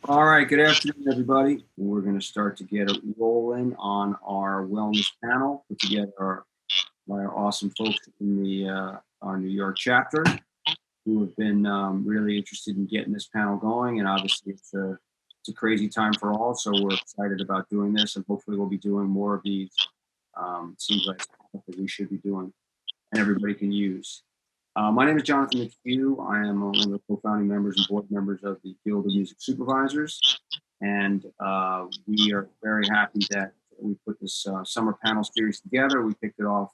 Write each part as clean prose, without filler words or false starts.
All right, good afternoon, everybody. We're going to start to get it rolling on our wellness panel, put together by our awesome folks in our New York chapter who have been really interested in getting this panel going. And obviously, it's a crazy time for all, so we're excited about doing this, and hopefully we'll be doing more of these. Seems like something that we should be doing and everybody can use. My name is Jonathan McHugh. I am one of the co-founding members and board members of the Guild of Music Supervisors. And we are very happy that we put this summer panel series together. We kicked it off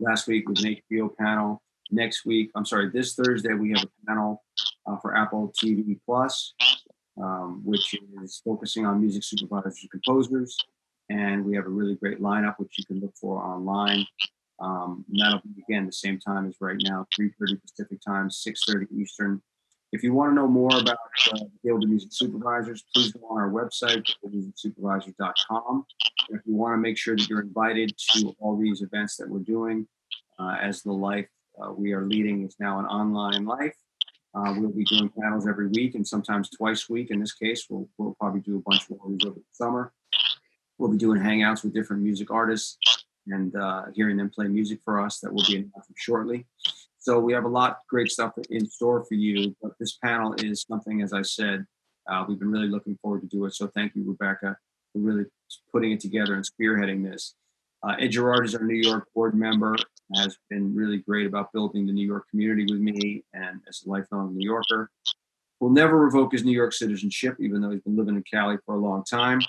last week with an HBO panel. This Thursday, we have a panel for Apple TV Plus, which is focusing on music supervisors and composers. And we have a really great lineup, which you can look for online. And that'll be, again, the same time as right now, 3:30 Pacific time, 6:30 Eastern. If you want to know more about the Guild of Music Supervisors, please go on our website, guildofmusicsupervisors.com. If you want to make sure that you're invited to all these events that we're doing, as the life we are leading is now an online life, we'll be doing panels every week and sometimes twice a week. In this case, we'll probably do a bunch more of these over the summer. We'll be doing hangouts with different music artists and hearing them play music for us. That will be announced shortly. So we have a lot of great stuff in store for you, but this panel is something, as I said, we've been really looking forward to do it. So thank you, Rebecca, for really putting it together and spearheading this. Gerrard is our New York board member, has been really great about building the New York community with me, and as a lifelong New Yorker, will never revoke his New York citizenship, even though he's been living in Cali for a long time.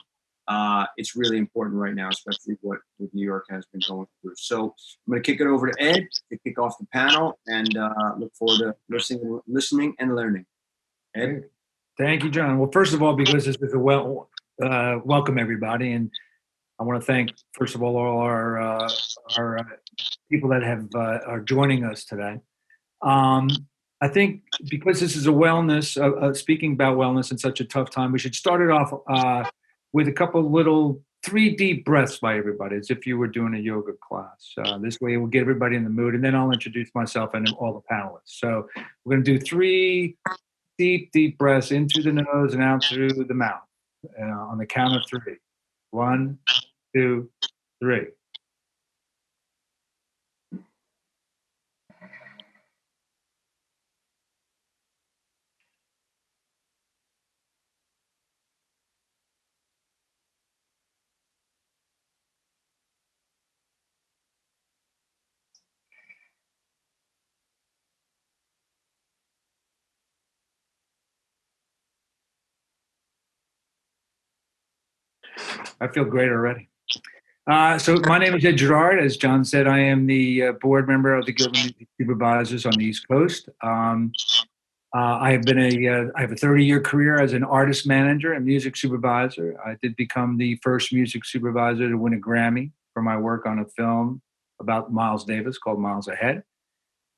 It's really important right now, especially what New York has been going through. So I'm going to kick it over to Ed to kick off the panel, and look forward to listening and learning. Ed? Thank you, John. Well, first of all, because this is welcome everybody, and I want to thank, first of all our people that are joining us today. I think because this is a wellness, speaking about wellness in such a tough time, we should start it off with a couple little 3 deep breaths by everybody, as if you were doing a yoga class. This way we'll get everybody in the mood, and then I'll introduce myself and all the panelists. So we're going to do 3 deep breaths in through the nose and out through the mouth on the count of 3. 1, 2, 3. I feel great already. So my name is Ed Gerrard. As John said, I am the board member of the Guild of Music Supervisors on the East Coast. I have a 30-year career as an artist manager and music supervisor. I did become the first music supervisor to win a Grammy for my work on a film about Miles Davis called Miles Ahead.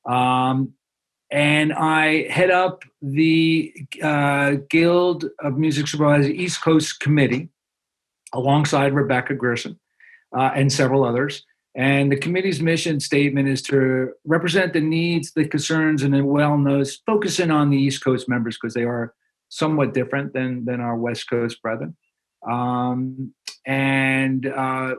And I head up the Guild of Music Supervisors East Coast Committee alongside Rebecca Grierson and several others. And the committee's mission statement is to represent the needs, the concerns, and the wellness, focusing on the East Coast members because they are somewhat different than our West Coast brethren. And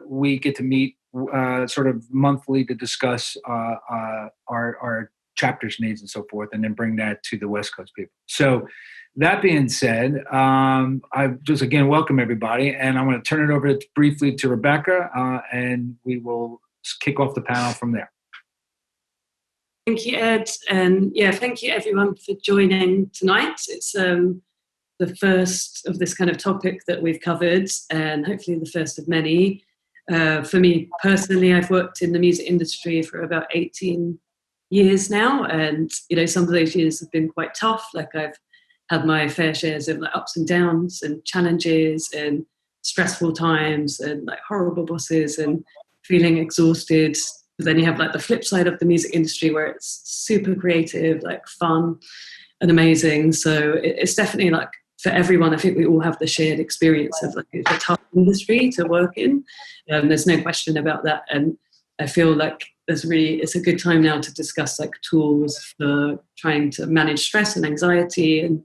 we get to meet sort of monthly to discuss our chapter's needs and so forth, and then bring that to the West Coast people. So that being said, I just again welcome everybody, and I'm going to turn it over briefly to Rebecca, and we will kick off the panel from there. Thank you, Ed, and thank you everyone for joining tonight. It's the first of this kind of topic that we've covered, and hopefully the first of many. For me personally, I've worked in the music industry for about 18 years now, and some of those years have been quite tough. Like I've had my fair shares of ups and downs and challenges and stressful times and horrible bosses and feeling exhausted. But then you have the flip side of the music industry where it's super creative, fun and amazing. So it's definitely for everyone. I think we all have the shared experience of it's a tough industry to work in. There's no question about that. And I feel it's a good time now to discuss tools for trying to manage stress and anxiety and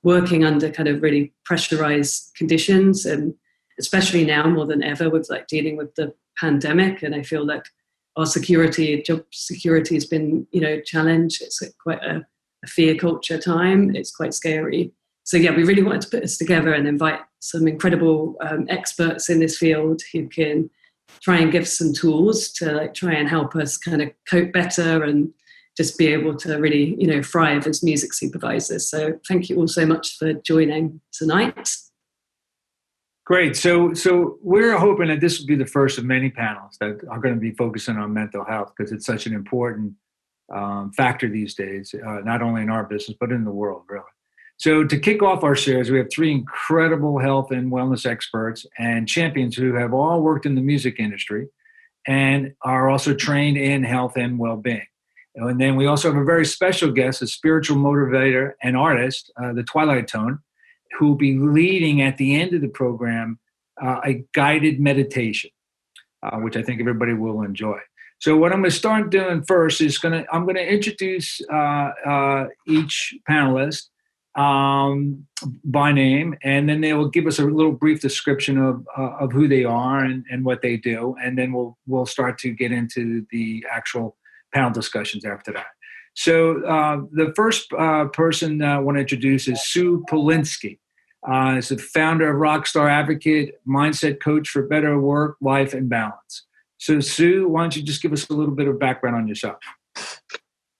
working under kind of really pressurized conditions, and especially now more than ever with like dealing with the pandemic. And I feel like our job security has been, challenged. It's quite a fear culture time. It's quite scary. So yeah, we really wanted to put this together and invite some incredible experts in this field who can try and give some tools to like try and help us kind of cope better and just be able to really, thrive as music supervisors. So thank you all so much for joining tonight. Great. So we're hoping that this will be the first of many panels that are going to be focusing on mental health, because it's such an important factor these days, not only in our business, but in the world, really. So to kick off our series, we have three incredible health and wellness experts and champions who have all worked in the music industry and are also trained in health and well-being. And then we also have a very special guest, a spiritual motivator and artist, the Twilite Tone, who will be leading at the end of the program a guided meditation, which I think everybody will enjoy. So what I'm going to start doing first is I'm going to introduce each panelist by name, and then they will give us a little brief description of who they are and what they do, and then we'll start to get into the actual panel discussions after that. So the first person I want to introduce is Sue Polinsky. Is the founder of Rockstar Advocate, mindset coach for better work, life, and balance. So Sue, why don't you just give us a little bit of background on yourself?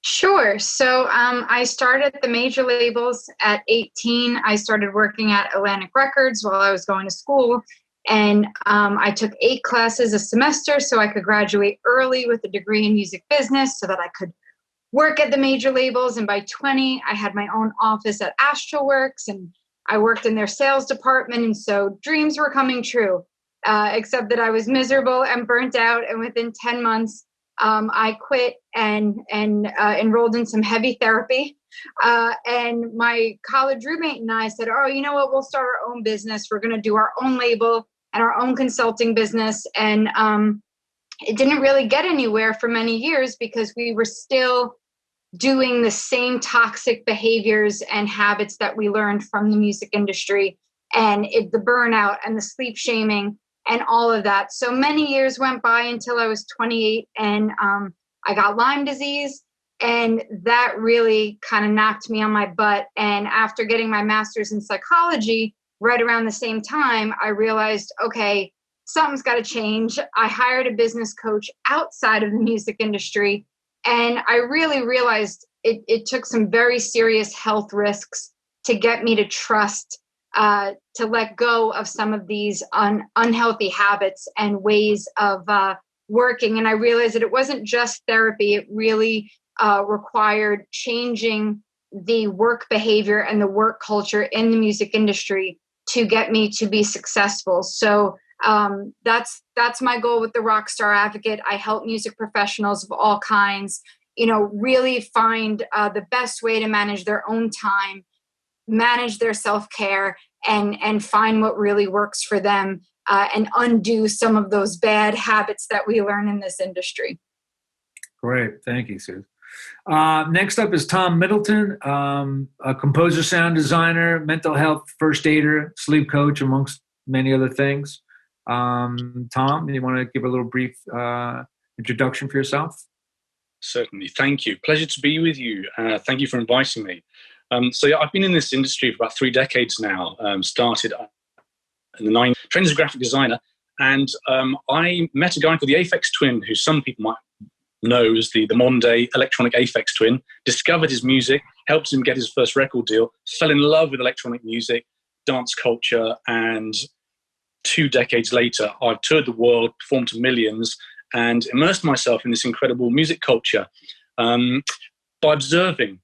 Sure. So I started at the major labels at 18. I started working at Atlantic Records while I was going to school. And I took 8 classes a semester so I could graduate early with a degree in music business so that I could work at the major labels. And by 20, I had my own office at Astroworks, and I worked in their sales department. And so dreams were coming true, except that I was miserable and burnt out. And within 10 months, I quit and enrolled in some heavy therapy. And my college roommate and I said, oh, you know what, we'll start our own business. We're going to do our own label and our own consulting business. And it didn't really get anywhere for many years because we were still doing the same toxic behaviors and habits that we learned from the music industry, and the burnout and the sleep shaming and all of that. So many years went by until I was 28, and I got Lyme disease, and that really kind of knocked me on my butt. And after getting my master's in psychology, right around the same time, I realized, okay, something's got to change. I hired a business coach outside of the music industry, and I really realized it took some very serious health risks to get me to trust, to let go of some of these unhealthy habits and ways of working. And I realized that it wasn't just therapy. It really required changing the work behavior and the work culture in the music industry to get me to be successful. So that's my goal with the Rockstar Advocate. I help music professionals of all kinds, really find the best way to manage their own time, manage their self-care, and find what really works for them, and undo some of those bad habits that we learn in this industry. Great. Thank you, Sue. Next up is Tom Middleton, a composer, sound designer, mental health first aider, sleep coach, amongst many other things. Tom, you want to give a little brief introduction for yourself? Certainly. Thank you. Pleasure to be with you. Thank you for inviting me. I've been in this industry for about 3 decades now. Started in the 90s, trained as a graphic designer, and I met a guy called the Aphex Twin, who some people might know as the modern day electronic Aphex Twin. Discovered his music, helped him get his first record deal, fell in love with electronic music, dance culture, and 2 decades later, I've toured the world, performed to millions, and immersed myself in this incredible music culture by observing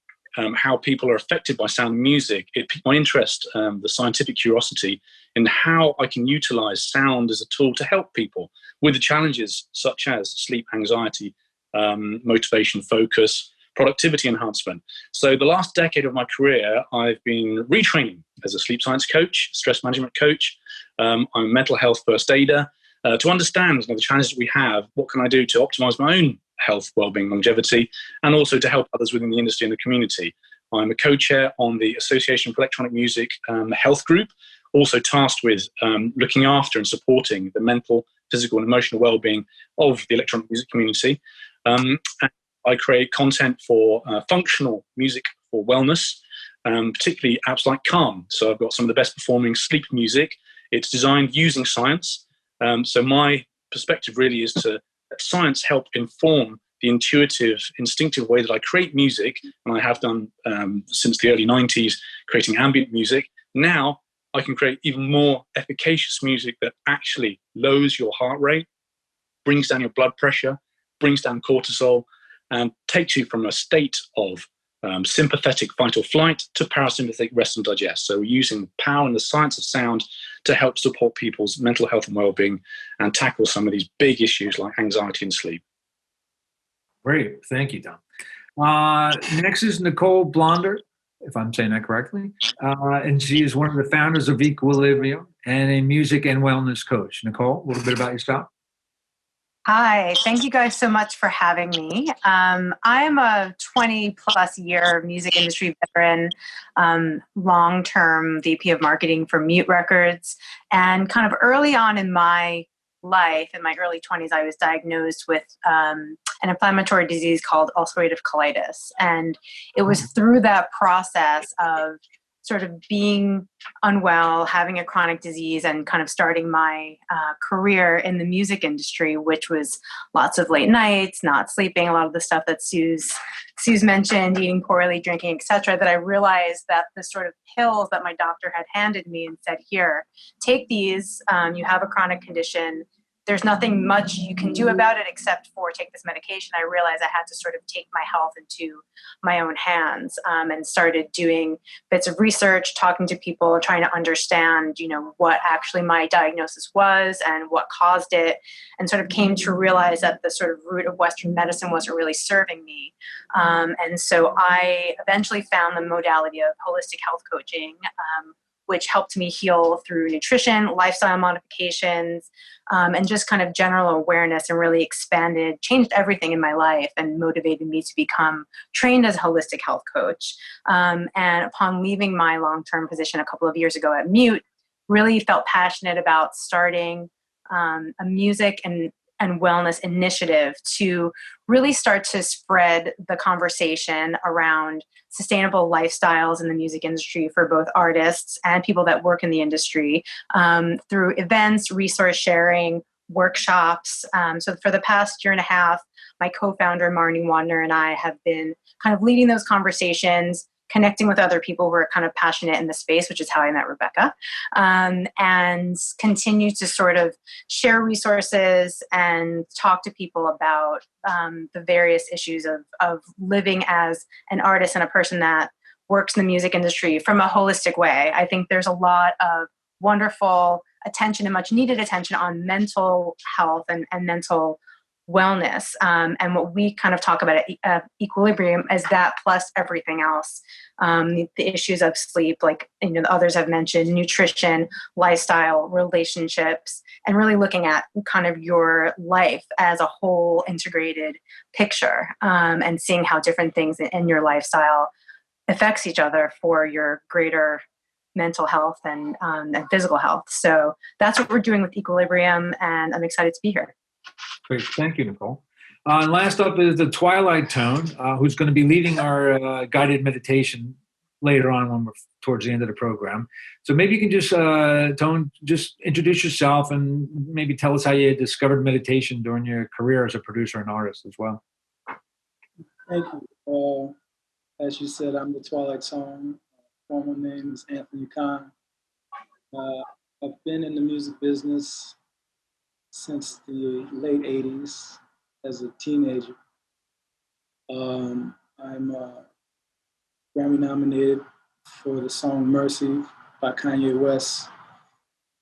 how people are affected by sound and music. It piqued my interest, the scientific curiosity, in how I can utilize sound as a tool to help people with the challenges such as sleep, anxiety, motivation, focus, productivity enhancement. So the last decade of my career, I've been retraining as a sleep science coach, stress management coach. I'm a mental health first aider. To understand the challenges that we have, what can I do to optimize my own health, well-being, longevity, and also to help others within the industry and the community. I'm a co-chair on the Association for Electronic Music Health Group, also tasked with looking after and supporting the mental, physical, and emotional well-being of the electronic music community. And I create content for functional music for wellness, particularly apps like Calm. So I've got some of the best performing sleep music. It's designed using science. So my perspective really is to let science help inform the intuitive, instinctive way that I create music, and I have done since the early 90s, creating ambient music. Now I can create even more efficacious music that actually lowers your heart rate, brings down your blood pressure, brings down cortisol, and takes you from a state of sympathetic fight or flight to parasympathetic rest and digest. So we're using power and the science of sound to help support people's mental health and well-being and tackle some of these big issues like anxiety and sleep. Great. Thank you, Tom. Next is NICOLE Blonder, if I'm saying that correctly. And she is one of the founders of Equilibrium and a music and wellness coach. NICOLE, a little bit about yourself. Hi, thank you guys so much for having me. I'm a 20 plus year music industry veteran, long-term VP of marketing for Mute Records. And kind of early on in my life, in my early 20s, I was diagnosed with an inflammatory disease called ulcerative colitis. And it was through that process of sort of being unwell, having a chronic disease, and kind of starting my career in the music industry, which was lots of late nights, not sleeping, a lot of the stuff that Sue's mentioned, eating poorly, drinking, etc., that I realized that the sort of pills that my doctor had handed me and said, here, take these, you have a chronic condition, there's nothing much you can do about it except for take this medication. I realized I had to sort of take my health into my own hands, and started doing bits of research, talking to people, trying to understand, what actually my diagnosis was and what caused it, and sort of came to realize that the sort of root of Western medicine wasn't really serving me. And so I eventually found the modality of holistic health coaching, which helped me heal through nutrition, lifestyle modifications, and just kind of general awareness, and really changed everything in my life and motivated me to become trained as a holistic health coach. And upon leaving my long-term position a couple of years ago at Mute, really felt passionate about starting a music and wellness initiative to really start to spread the conversation around sustainable lifestyles in the music industry for both artists and people that work in the industry, through events, resource sharing, workshops. So for the past year and a half, my co-founder, Marnie Wadner, and I have been kind of leading those conversations, connecting with other people who are kind of passionate in the space, which is how I met Rebecca, and continue to sort of share resources and talk to people about the various issues of living as an artist and a person that works in the music industry from a holistic way. I think there's a lot of wonderful attention and much needed attention on mental health and mental wellness. And what we kind of talk about at Equilibrium is that plus everything else. The issues of sleep, like the others have mentioned, nutrition, lifestyle, relationships, and really looking at kind of your life as a whole integrated picture, and seeing how different things in your lifestyle affects each other for your greater mental health and physical health. So that's what we're doing with Equilibrium, and I'm excited to be here. Great. Thank you, NICOLE. And last up is the Twilite Tone, who's going to be leading our guided meditation later on when we're towards the end of the program. So maybe you can just, Tone, just introduce yourself and maybe tell us how you discovered meditation during your career as a producer and artist as well. Thank you. As you said, I'm the Twilite Tone. Formal name is Anthony Khan. I've been in the music business since the late 80s as a teenager. I'm Grammy nominated for the song Mercy by Kanye West,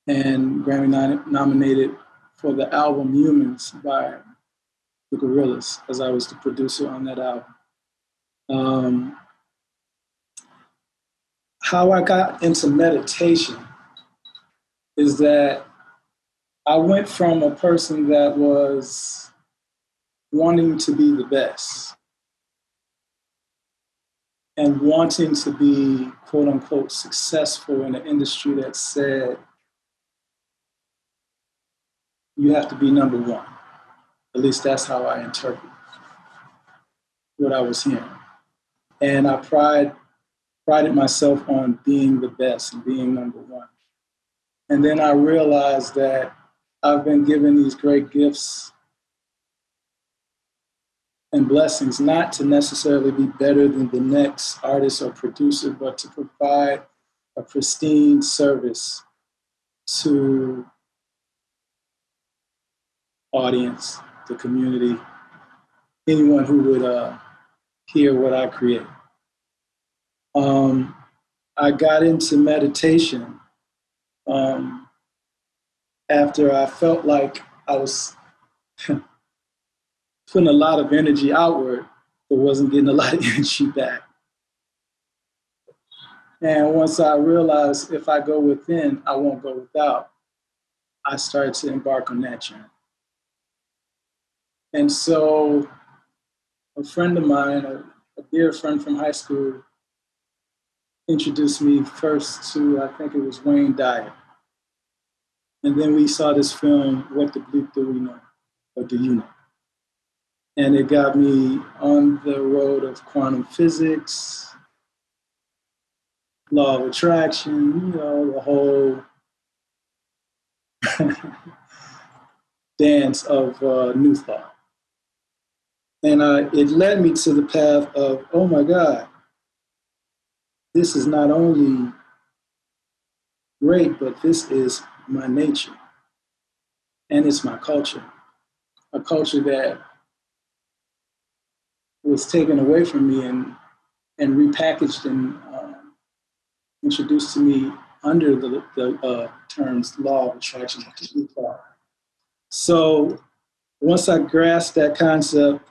and Grammy nominated for the album Humans by the Gorillaz, as I was the producer on that album. How I got into meditation is that I went from a person that was wanting to be the best and wanting to be, quote unquote, successful in an industry that said you have to be number one. At least that's how I interpret what I was hearing. And I prided myself on being the best and being number one. And then I realized that I've been given these great gifts and blessings, not to necessarily be better than the next artist or producer, but to provide a pristine service to audience, the community, anyone who would hear what I create. I got into meditation after I felt like I was putting a lot of energy outward, but wasn't getting a lot of energy back. And once I realized if I go within, I won't go without, I started to embark on that journey. And so a friend of mine, a dear friend from high school, introduced me first to, I think it was Wayne Dyer. And then we saw this film, What the Bleep Do We Know? Or Do You Know? And it got me on the road of quantum physics, law of attraction, the whole dance of new thought. And it led me to the path of, oh my God, this is not only great, but this is my nature. And it's my culture. A culture that was taken away from me and repackaged and introduced to me under the terms law of attraction. So once I grasped that concept,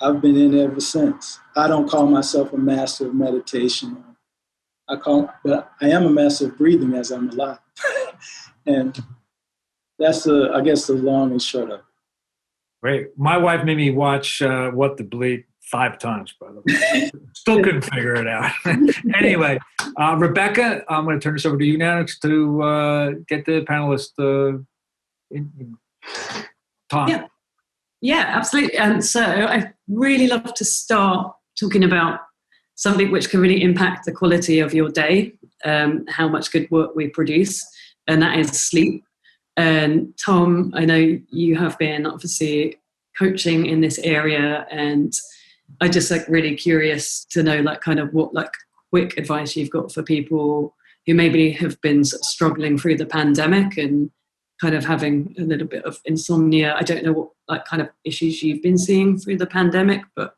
I've been in ever since. I don't call myself a master of meditation. But I am a master of breathing as I'm alive. And that's I guess the long and short of it. Great. My wife made me watch What the Bleep 5 times, by the way. Still couldn't figure it out. Anyway, Rebecca, I'm going to turn this over to you now to get the panelists time. Yeah, absolutely. And so I really love to start talking about something which can really impact the quality of your day, how much good work we produce, and that is sleep. And Tom, I know you have been obviously coaching in this area, and I just really curious to know kind of what quick advice you've got for people who maybe have been sort of struggling through the pandemic and kind of having a little bit of insomnia. I don't know what kind of issues you've been seeing through the pandemic, but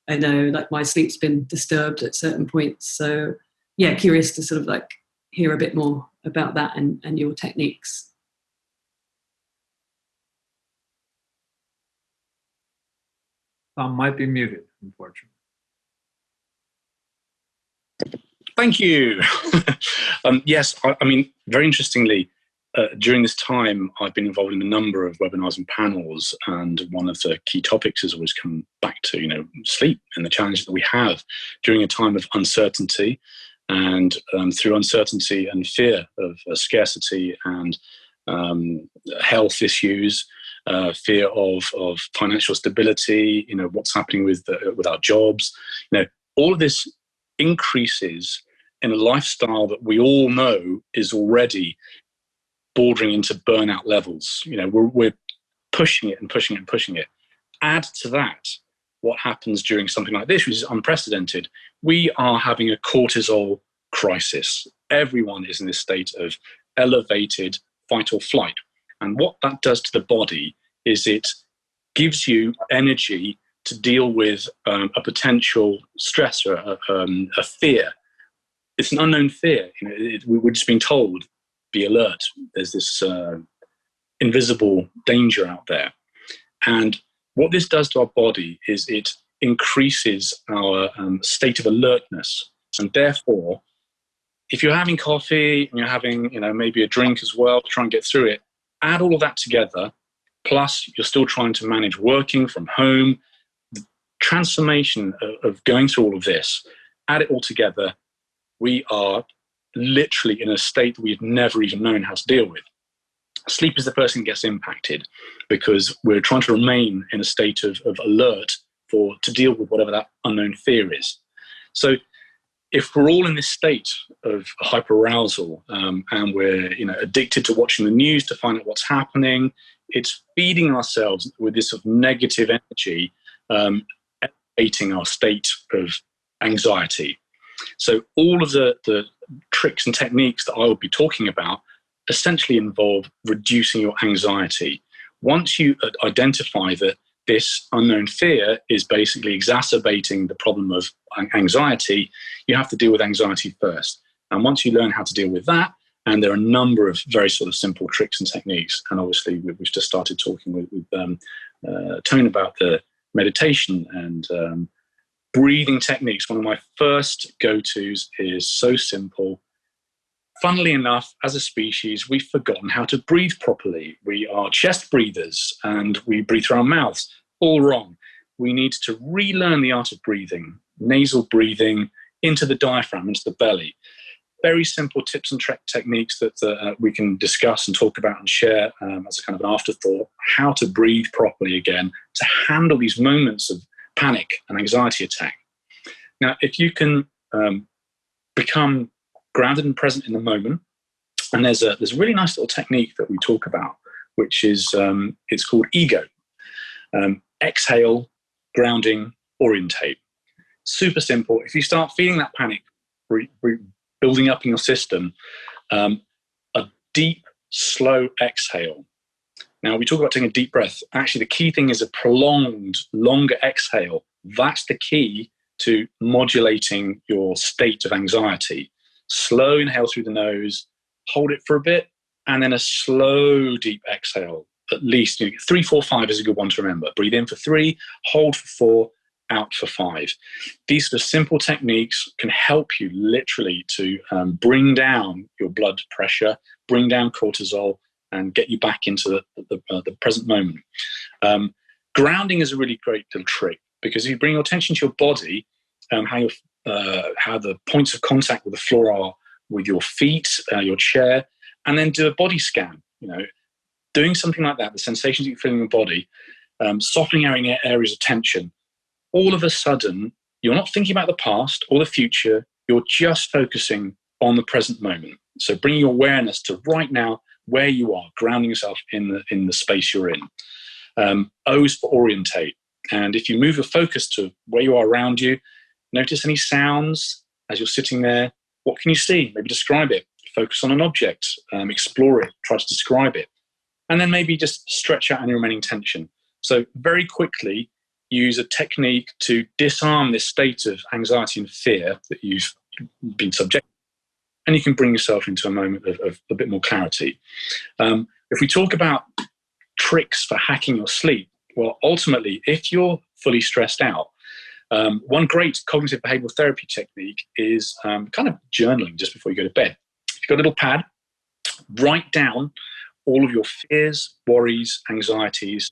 I know my sleep's been disturbed at certain points. So yeah, curious to sort of hear a bit more about that and your techniques. Tom might be muted, unfortunately. Thank you. Yes, I mean, very interestingly, during this time, I've been involved in a number of webinars and panels, and one of the key topics has always come back to, sleep and the challenges that we have during a time of uncertainty, and through uncertainty and fear of scarcity and health issues, fear of financial stability, what's happening with our jobs, all of this increases in a lifestyle that we all know is already bordering into burnout levels. We're pushing it and pushing it and pushing it. Add to that what happens during something like this, which is unprecedented. We are having a cortisol crisis. Everyone is in this state of elevated fight or flight. And what that does to the body is it gives you energy to deal with a potential stressor, a fear. It's an unknown fear. We're just being told, be alert. There's this invisible danger out there. And what this does to our body is it increases our state of alertness. And therefore, if you're having coffee and you're having, maybe a drink as well to try and get through it, add all of that together, plus you're still trying to manage working from home. The transformation of going through all of this add it all together, we are literally in a state that we've never even known how to deal with. Sleep is the first thing that gets impacted because we're trying to remain in a state of alert to deal with whatever that unknown fear is. So if we're all in this state of hyperarousal and we're addicted to watching the news to find out what's happening, it's feeding ourselves with this sort of negative energy, elevating our state of anxiety. So all of the tricks and techniques that I will be talking about essentially involve reducing your anxiety. Once you identify that this unknown fear is basically exacerbating the problem of anxiety, you have to deal with anxiety first. And once you learn how to deal with that, and there are a number of very sort of simple tricks and techniques, and obviously we've just started talking with Tone about the meditation and breathing techniques. One of my first go-tos is so simple. Funnily enough, as a species, we've forgotten how to breathe properly. We are chest breathers and we breathe through our mouths. All wrong. We need to relearn the art of breathing, nasal breathing into the diaphragm, into the belly. Very simple tips and techniques that we can discuss and talk about and share as a kind of an afterthought, how to breathe properly again, to handle these moments of panic and anxiety attack. Now, if you can become grounded and present in the moment, and there's a really nice little technique that we talk about, which is it's called ego. Exhale, grounding, orientate. Super simple. If you start feeling that panic building up in your system, a deep, slow exhale. Now, we talk about taking a deep breath. Actually, the key thing is a prolonged, longer exhale. That's the key to modulating your state of anxiety. Slow inhale through the nose, hold it for a bit, and then a slow, deep exhale. At least 3, 4, 5 is a good one to remember. Breathe in for 3, hold for 4, out for 5. These sort of simple techniques can help you literally to bring down your blood pressure, bring down cortisol, and get you back into the present moment. Grounding is a really great little trick because if you bring your attention to your body, how the points of contact with the floor are with your feet, your chair, and then do a body scan. Doing something like that, the sensations you feel in your body, softening areas of tension. All of a sudden, you're not thinking about the past or the future. You're just focusing on the present moment. So bringing your awareness to right now, where you are, grounding yourself in the space you're in. O is for orientate. And if you move your focus to where you are around you, notice any sounds as you're sitting there. What can you see? Maybe describe it. Focus on an object. Explore it. Try to describe it. And then maybe just stretch out any remaining tension. So very quickly, use a technique to disarm this state of anxiety and fear that you've been subject to. And you can bring yourself into a moment of a bit more clarity. If we talk about tricks for hacking your sleep, well, ultimately, if you're fully stressed out, one great cognitive behavioral therapy technique is kind of journaling just before you go to bed. If you've got a little pad, write down all of your fears, worries, anxieties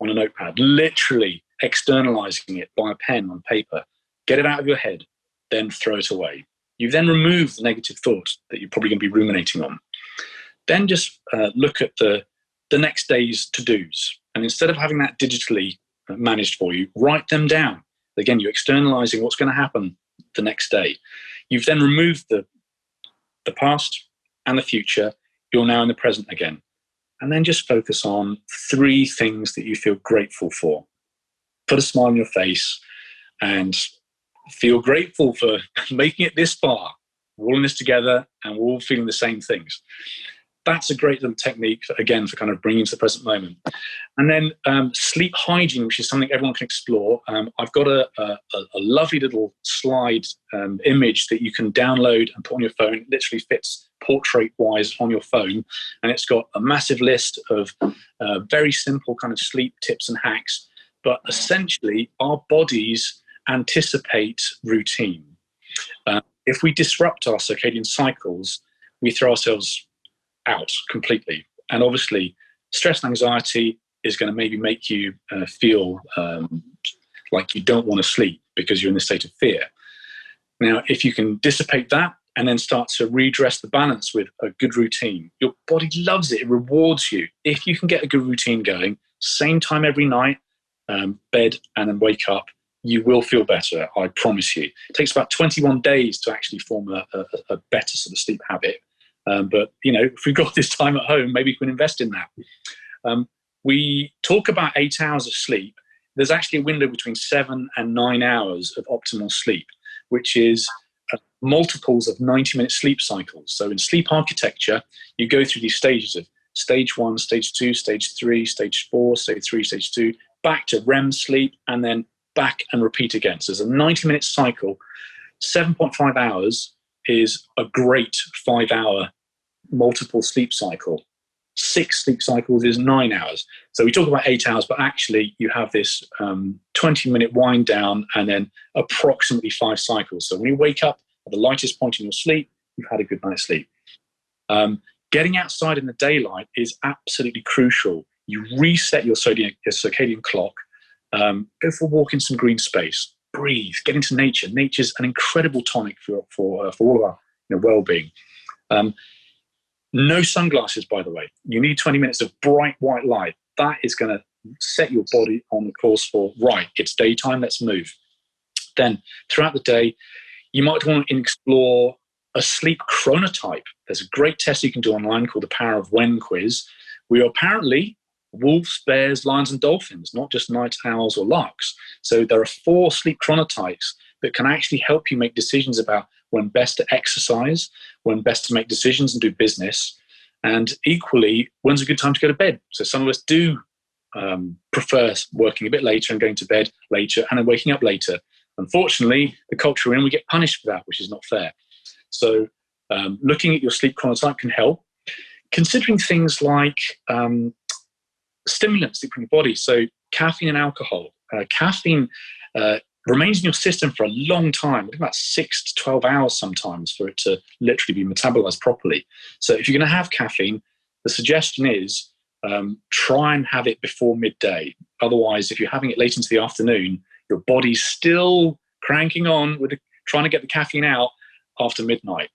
on a notepad, literally externalizing it by a pen on paper. Get it out of your head, then throw it away. You then remove the negative thoughts that you're probably going to be ruminating on. Then just look at the next day's to-dos. And instead of having that digitally managed for you, write them down. Again, you're externalizing what's going to happen the next day. You've then removed the past and the future. You're now in the present again. And then just focus on 3 things that you feel grateful for. Put a smile on your face and feel grateful for making it this far. We're all in this together and we're all feeling the same things. That's a great little technique, again, for kind of bringing to the present moment. And then sleep hygiene, which is something everyone can explore. I've got a lovely little slide image that you can download and put on your phone. It literally fits portrait-wise on your phone. And it's got a massive list of very simple kind of sleep tips and hacks. But essentially, our bodies anticipate routine. If we disrupt our circadian cycles, we throw ourselves out completely. And obviously, stress and anxiety is going to maybe make you feel like you don't want to sleep because you're in a state of fear. Now, if you can dissipate that and then start to redress the balance with a good routine, your body loves it. It rewards you. If you can get a good routine going, same time every night, bed and then wake up, you will feel better, I promise you. It takes about 21 days to actually form a better sort of sleep habit. But, if we've got this time at home, maybe we can invest in that. We talk about 8 hours of sleep. There's actually a window between 7 and 9 hours of optimal sleep, which is multiples of 90-minute sleep cycles. So in sleep architecture, you go through these stages of stage 1, stage 2, stage 3, stage 4, stage 3, stage 2, back to REM sleep, and then back and repeat again. So there's a 90-minute cycle. 7.5 hours is a great 5-hour multiple sleep cycle. 6 sleep cycles is 9 hours. So we talk about 8 hours, but actually you have this 20-minute wind down and then approximately 5 cycles. So when you wake up at the lightest point in your sleep, you've had a good night's sleep. Getting outside in the daylight is absolutely crucial. You reset your circadian clock. Go for a walk in some green space. Breathe. Get into nature. Nature's an incredible tonic for all of our well-being. No sunglasses, by the way. You need 20 minutes of bright white light. That is going to set your body on the course for, right, it's daytime, let's move. Then, throughout the day, you might want to explore a sleep chronotype. There's a great test you can do online called the Power of When quiz. We are apparently wolves, bears, lions, and dolphins, not just night owls or larks. So there are 4 sleep chronotypes that can actually help you make decisions about when best to exercise, when best to make decisions and do business, and equally, when's a good time to go to bed. So some of us do prefer working a bit later and going to bed later and then waking up later. Unfortunately, the culture we're in, we get punished for that, which is not fair. So looking at your sleep chronotype can help. Considering things like stimulants that put in your body, so caffeine and alcohol. Caffeine remains in your system for a long time, about 6 to 12 hours sometimes for it to literally be metabolized properly. So if you're going to have caffeine, the suggestion is try and have it before midday. Otherwise, if you're having it late into the afternoon, your body's still cranking on with trying to get the caffeine out after midnight.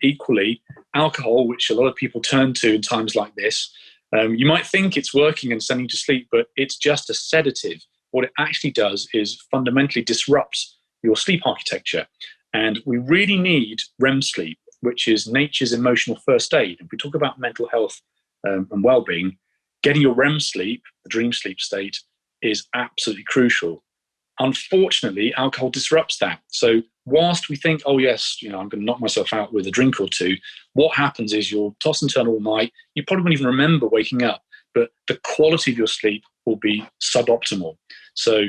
Equally, alcohol, which a lot of people turn to in times like this, you might think it's working and sending you to sleep, but it's just a sedative. What it actually does is fundamentally disrupts your sleep architecture. And we really need REM sleep, which is nature's emotional first aid. If we talk about mental health and well-being, getting your REM sleep, the dream sleep state, is absolutely crucial. Unfortunately, alcohol disrupts that. So whilst we think, oh yes, I'm going to knock myself out with a drink or two, what happens is you'll toss and turn all night. You probably won't even remember waking up, but the quality of your sleep will be suboptimal. So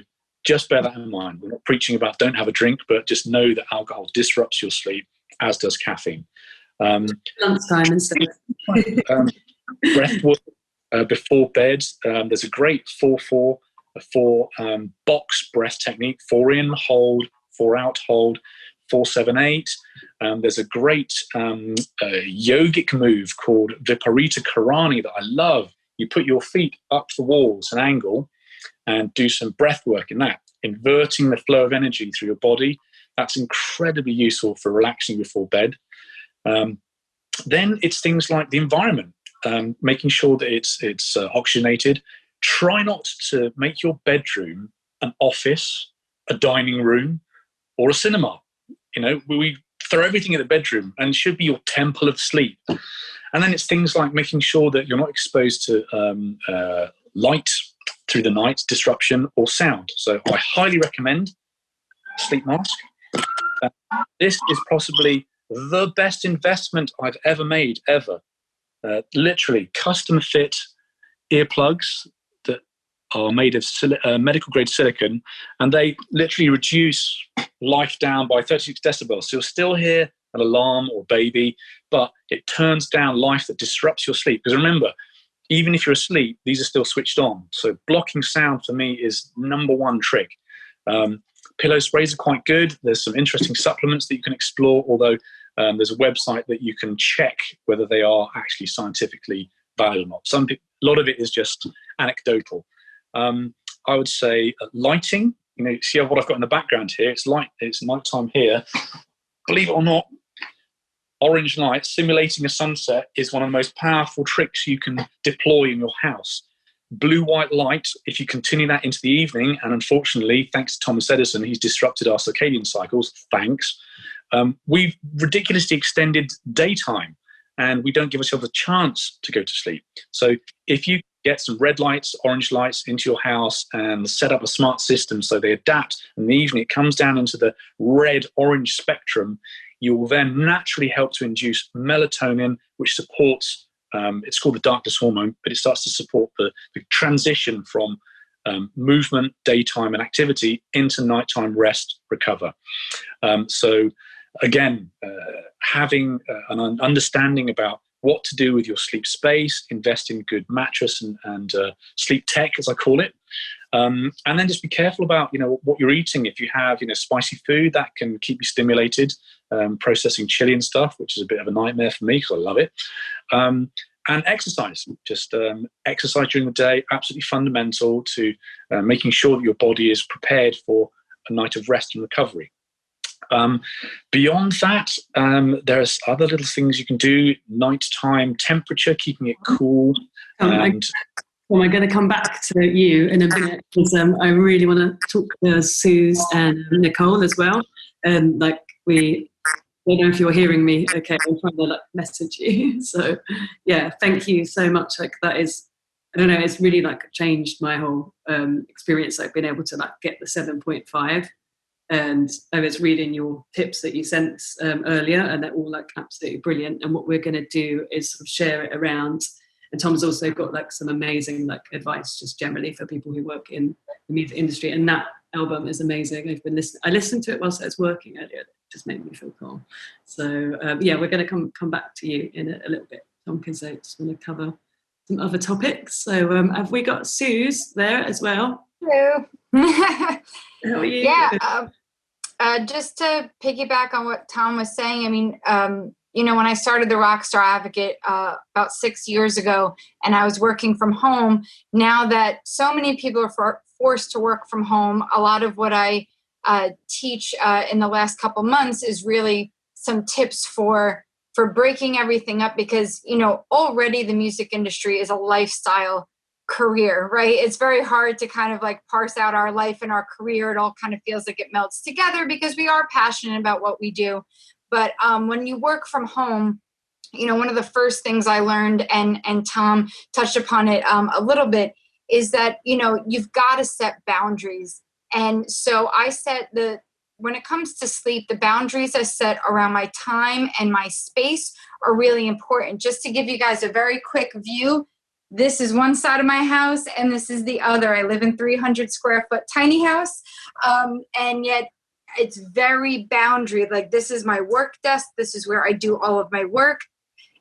just bear that in mind. We're not preaching about don't have a drink, but just know that alcohol disrupts your sleep, as does caffeine. Lunchtime and stuff. Breath work before bed. There's a great 4-4 box breath technique: 4 in, hold, 4 out, hold, 4-7-8. There's a great yogic move called Viparita Karani that I love. You put your feet up the walls, an angle, and do some breath work in that, inverting the flow of energy through your body. That's incredibly useful for relaxing before bed. Then it's things like the environment, making sure that it's oxygenated. Try not to make your bedroom an office, a dining room, or a cinema. We throw everything in the bedroom, and it should be your temple of sleep. And then it's things like making sure that you're not exposed to light through the night, disruption, or sound. So I highly recommend a sleep mask. This is possibly the best investment I've ever made, ever. Literally custom fit earplugs that are made of medical grade silicon, and they literally reduce life down by 36 decibels. So you'll still hear an alarm or baby, but it turns down life that disrupts your sleep. Because remember, even if you're asleep, these are still switched on. So blocking sound for me is number one trick. Pillow sprays are quite good. There's some interesting supplements that you can explore, although there's a website that you can check whether they are actually scientifically valid or not. A lot of it is just anecdotal. I would say lighting see what I've got in the background here? It's nighttime here. Believe it or not, orange light simulating a sunset is one of the most powerful tricks you can deploy in your house. Blue-white light, if you continue that into the evening, and unfortunately, thanks to Thomas Edison, he's disrupted our circadian cycles, thanks. We've ridiculously extended daytime, and we don't give ourselves a chance to go to sleep. So if you get some red lights, orange lights into your house and set up a smart system so they adapt, in the evening it comes down into the red-orange spectrum, you will then naturally help to induce melatonin, which supports, it's called the darkness hormone, but it starts to support the transition from movement, daytime and activity into nighttime rest, recover. So again, having an understanding about what to do with your sleep space, invest in good mattress and sleep tech, as I call it. And then just be careful about, what you're eating. If you have, spicy food, that can keep you stimulated. Processing chili and stuff, which is a bit of a nightmare for me because I love it. And exercise, just exercise during the day, absolutely fundamental to making sure that your body is prepared for a night of rest and recovery. Beyond that, there's other little things you can do. Nighttime temperature, keeping it cool. I'm going to come back to you in a minute because I really want to talk to Suze and Nicole as well. And I don't know if you're hearing me. Okay, I'm trying to message you. So yeah, thank you so much. That is, I don't know, it's really changed my whole experience. I've been able to get the 7.5. And I was reading your tips that you sent earlier, and they're all absolutely brilliant. And what we're going to do is sort of share it around. And Tom's also got some amazing advice just generally for people who work in the music industry. And that album is amazing. I listened to it whilst I was working earlier. It just made me feel calm. So we're going to come back to you in a little bit, Tom, because I just want to cover some other topics. So have we got Suze there as well? Hello. How are you? Yeah. Just to piggyback on what Tom was saying, I mean, when I started the Rockstar Advocate about 6 years ago, and I was working from home, now that so many people are forced to work from home, a lot of what I teach in the last couple months is really some tips for breaking everything up because, already the music industry is a lifestyle career, right? It's very hard to kind of parse out our life and our career. It all kind of feels like it melts together because we are passionate about what we do. But when you work from home, one of the first things I learned, and Tom touched upon it a little bit, is that, you've got to set boundaries. And so I set when it comes to sleep, the boundaries I set around my time and my space are really important. Just to give you guys a very quick view, this is one side of my house and this is the other. I live in 300 square foot tiny house. And yet it's very boundary. This is my work desk. This is where I do all of my work.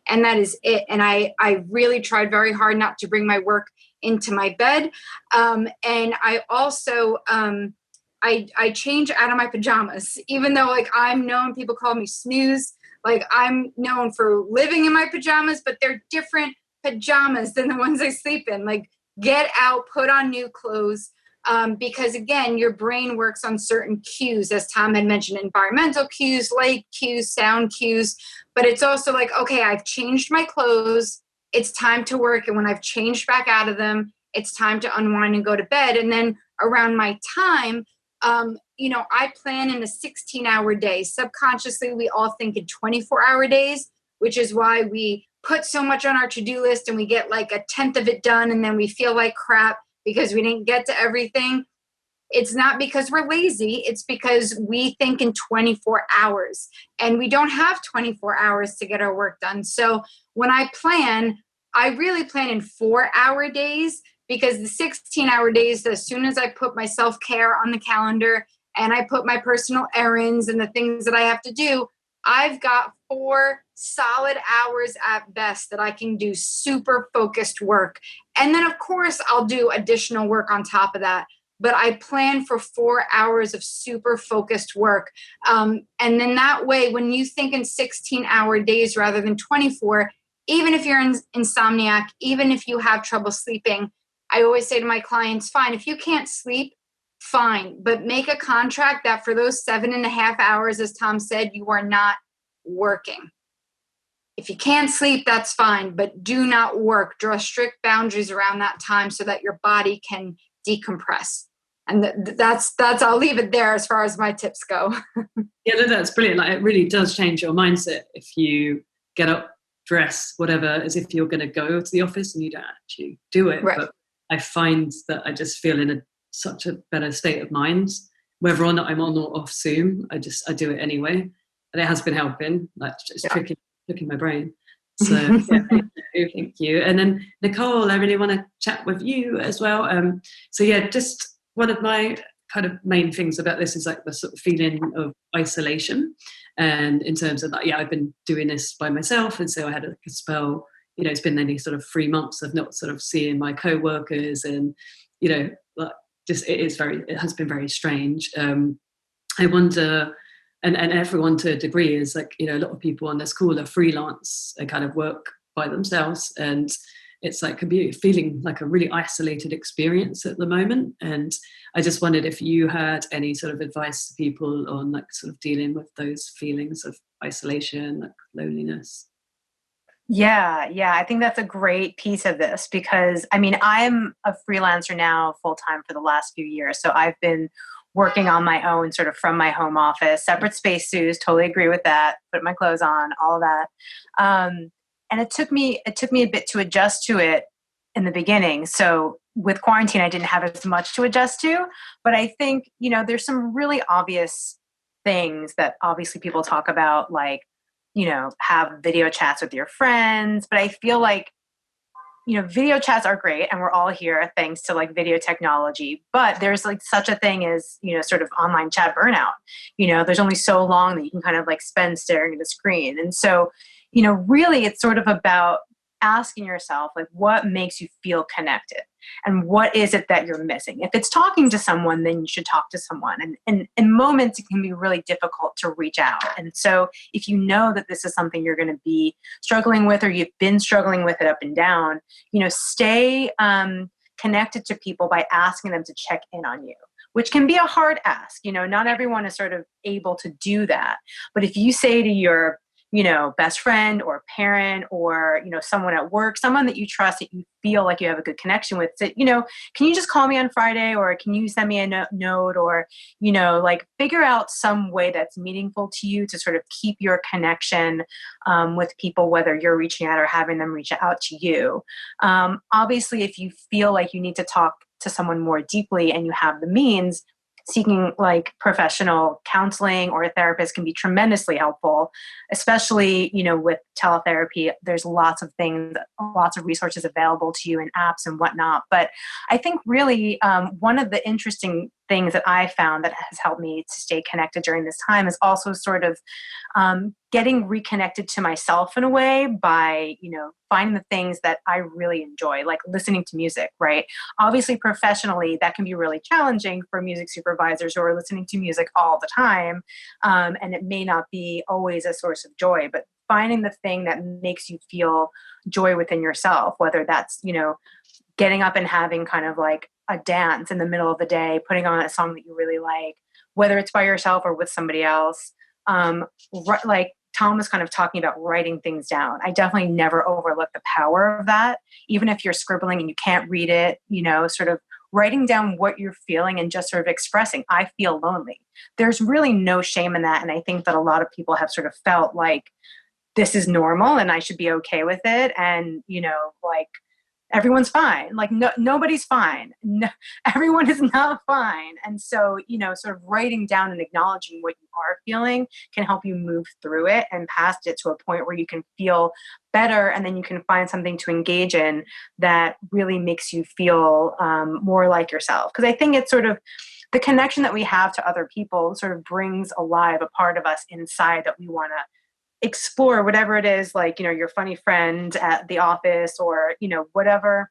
And that is it. And I really tried very hard not to bring my work into my bed. And I also, I change out of my pajamas, even though I'm known, people call me snooze. I'm known for living in my pajamas, but they're different pajamas than the ones I sleep in. Get out, put on new clothes. Because again, your brain works on certain cues, as Tom had mentioned, environmental cues, light cues, sound cues, but it's also okay, I've changed my clothes. It's time to work. And when I've changed back out of them, it's time to unwind and go to bed. And then around my time, I plan in a 16-hour day. Subconsciously, we all think in 24-hour days, which is why we put so much on our to-do list and we get a tenth of it done. And then we feel like crap because we didn't get to everything. It's not because we're lazy. It's because we think in 24 hours and we don't have 24 hours to get our work done. So when I plan, I really plan in 4-hour days because the 16-hour days, as soon as I put my self-care on the calendar and I put my personal errands and the things that I have to do, I've got 4 solid hours at best that I can do super focused work. And then, of course, I'll do additional work on top of that. But I plan for 4 hours of super focused work. And then that way, when you think in 16-hour days rather than 24, even if you're insomniac, even if you have trouble sleeping, I always say to my clients, fine, if you can't sleep fine. But make a contract that for those 7.5 hours, as Tom said, you are not working. If you can't sleep, that's fine, but do not work. Draw strict boundaries around that time so that your body can decompress. And that's I'll leave it there as far as my tips go. Yeah, no, that's brilliant. Like, it really does change your mindset if you get up, dress, whatever, as if you're going to go to the office and you don't actually do it. Right. But I find that I just feel in such a better state of mind, whether or not I'm on or off Zoom. I do it anyway, and it has been helping. Like, it's tricking my brain. So yeah, thank you. And then Nicole, I really want to chat with you as well. So yeah, just one of my kind of main things about this is like the sort of feeling of isolation. And in terms of that, I've been doing this by myself. And so I had a spell, it's been only sort of 3 months of not sort of seeing my co-workers, and, like, just, it has been very strange. I wonder, and everyone to a degree is like, a lot of people on this call are freelance and kind of work by themselves. And it's like, could be feeling like a really isolated experience at the moment. And I just wondered if you had any sort of advice to people on like sort of dealing with those feelings of isolation, like loneliness. Yeah, I think that's a great piece of this, because I'm a freelancer now full-time for the last few years. So I've been working on my own sort of from my home office, separate spaces, totally agree with that, put my clothes on, all of that. And it took me a bit to adjust to it in the beginning. So with quarantine, I didn't have as much to adjust to, but I think, there's some really obvious things that obviously people talk about, like, have video chats with your friends. But I feel like, video chats are great and we're all here thanks to like video technology, but there's like such a thing as, sort of online chat burnout. There's only so long that you can kind of like spend staring at a screen. And so, really it's sort of about asking yourself, like, what makes you feel connected and what is it that you're missing? If it's talking to someone, then you should talk to someone. And in moments, it can be really difficult to reach out. And so if you know that this is something you're going to be struggling with, or you've been struggling with it up and down, stay connected to people by asking them to check in on you, which can be a hard ask. Not everyone is sort of able to do that. But if you say to your best friend or parent or, someone at work, someone that you trust, that you feel like you have a good connection with, that, can you just call me on Friday, or can you send me a note, or, like, figure out some way that's meaningful to you to sort of keep your connection with people, whether you're reaching out or having them reach out to you. Obviously, if you feel like you need to talk to someone more deeply and you have the means, seeking like professional counseling or a therapist can be tremendously helpful, especially, with teletherapy. There's lots of things, lots of resources available to you in apps and whatnot. But I think really one of the interesting things that I found that has helped me to stay connected during this time is also sort of getting reconnected to myself in a way by, finding the things that I really enjoy, like listening to music, right? Obviously, professionally, that can be really challenging for music supervisors who are listening to music all the time. And it may not be always a source of joy, but finding the thing that makes you feel joy within yourself, whether that's, getting up and having kind of like a dance in the middle of the day, putting on a song that you really like, whether it's by yourself or with somebody else. Like Tom was kind of talking about writing things down. I definitely never overlook the power of that. Even if you're scribbling and you can't read it, sort of writing down what you're feeling and just sort of expressing, I feel lonely. There's really no shame in that. And I think that a lot of people have sort of felt like this is normal and I should be okay with it. And, like, everyone's fine. Like, nobody's fine. No, everyone is not fine. And so, sort of writing down and acknowledging what you are feeling can help you move through it and past it to a point where you can feel better. And then you can find something to engage in that really makes you feel more like yourself. Because I think it's sort of the connection that we have to other people sort of brings alive a part of us inside that we want to explore, whatever it is, like, your funny friend at the office, or, whatever